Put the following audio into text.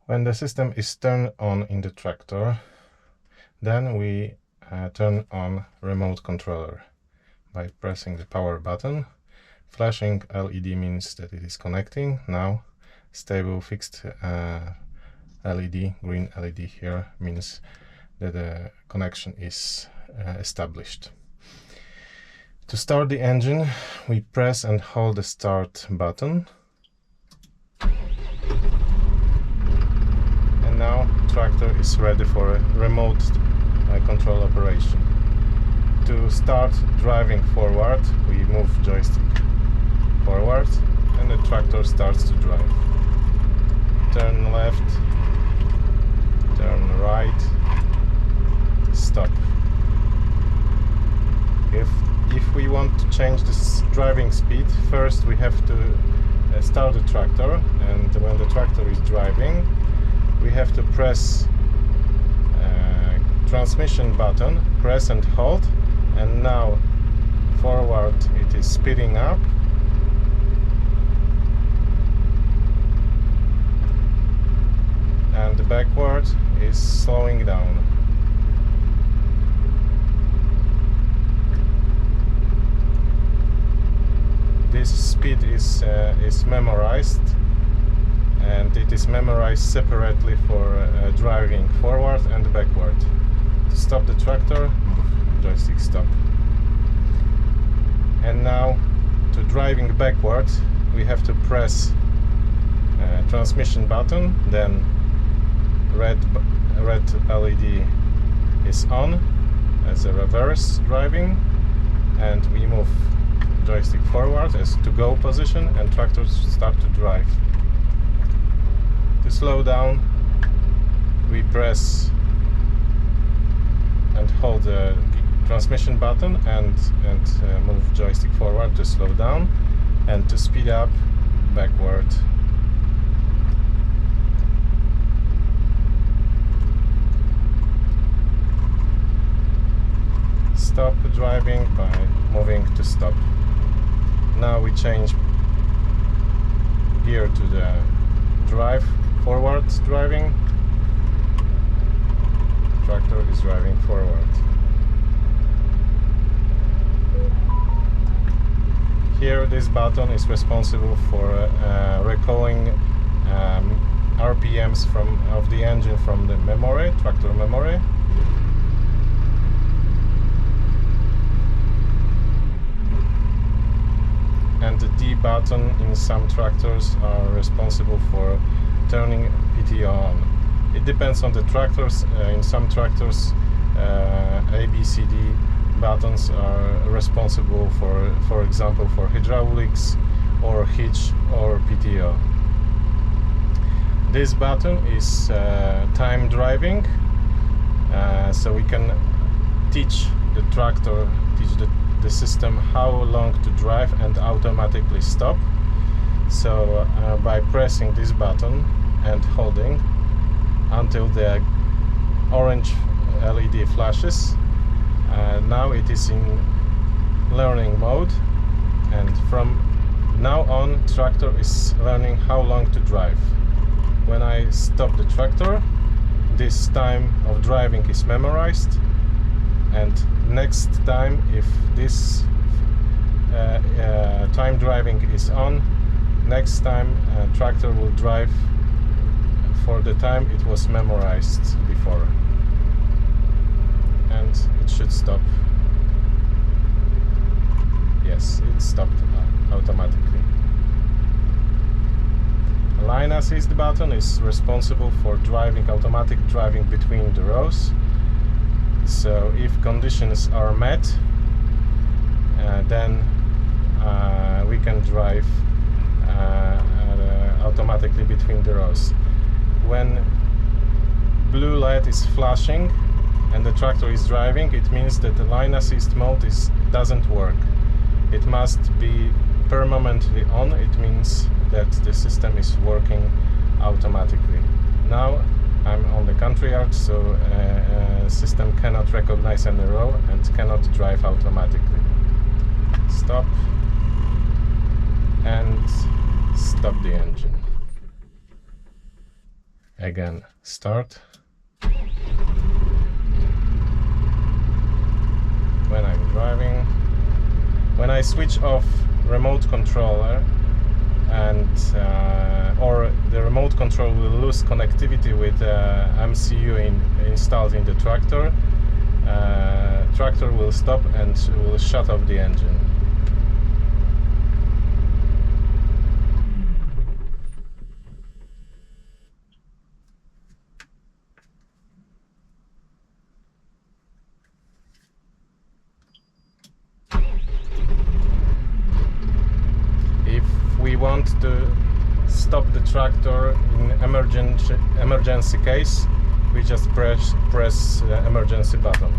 When the system is turned on in the tractor, then we turn on remote controller by pressing the power button. Flashing LED means that it is connecting. Now stable fixed LED, green LED here, means that the connection is established. To start the engine, we press and hold the start button. And now tractor is ready for a remote control operation. To start driving forward, we move joystick forward and the tractor starts to drive. Turn left, turn right, stop. If we want to change this driving speed, first we have to start the tractor, and when the tractor is driving, we have to press transmission button, press and hold, and now forward it is speeding up. And the backward is slowing down. This speed is memorized, and it is memorized separately for driving forward and backward. To stop the tractor, joystick stop. And now to driving backward, we have to press transmission button, then red LED is on as a reverse driving, and we move joystick forward as to go position, and tractors start to drive. To slow down, we press and hold the transmission button and move joystick forward to slow down, and to speed up, backward. Stop driving by moving to stop. Now we change gear to the drive, forward driving. Tractor is driving forward. Here this button is responsible for recalling RPMs of the engine from the memory, tractor memory. And the D button in some tractors are responsible for turning PTO on. It depends on the tractors. In some tractors, A, B, C, D buttons are responsible for example, for hydraulics or hitch or PTO. This button is time driving, so we can teach the tractor, teach the system how long to drive and automatically stop. So by pressing this button and holding until the orange LED flashes, now it is in learning mode, and from now on tractor is learning how long to drive. When I stop the tractor, this time of driving is memorized, and next time, if this time driving is on, next time tractor will drive for the time it was memorized before, and it should stop. Yes, it stopped automatically. Line assist button is responsible for driving, automatic driving between the rows. So if conditions are met, then we can drive automatically between the rows. When blue light is flashing and the tractor is driving, it means that the line assist mode doesn't work. It must be permanently on. It means that the system is working automatically. Now I'm on the country yard, so system cannot recognize any row and cannot drive automatically. Stop and stop the engine. Again, start. When I'm driving, when I switch off remote controller and or the remote control will lose connectivity with MCU installed in the tractor, tractor will stop and will shut off the engine. If we want to stop the tractor in emergency case, we just press emergency button.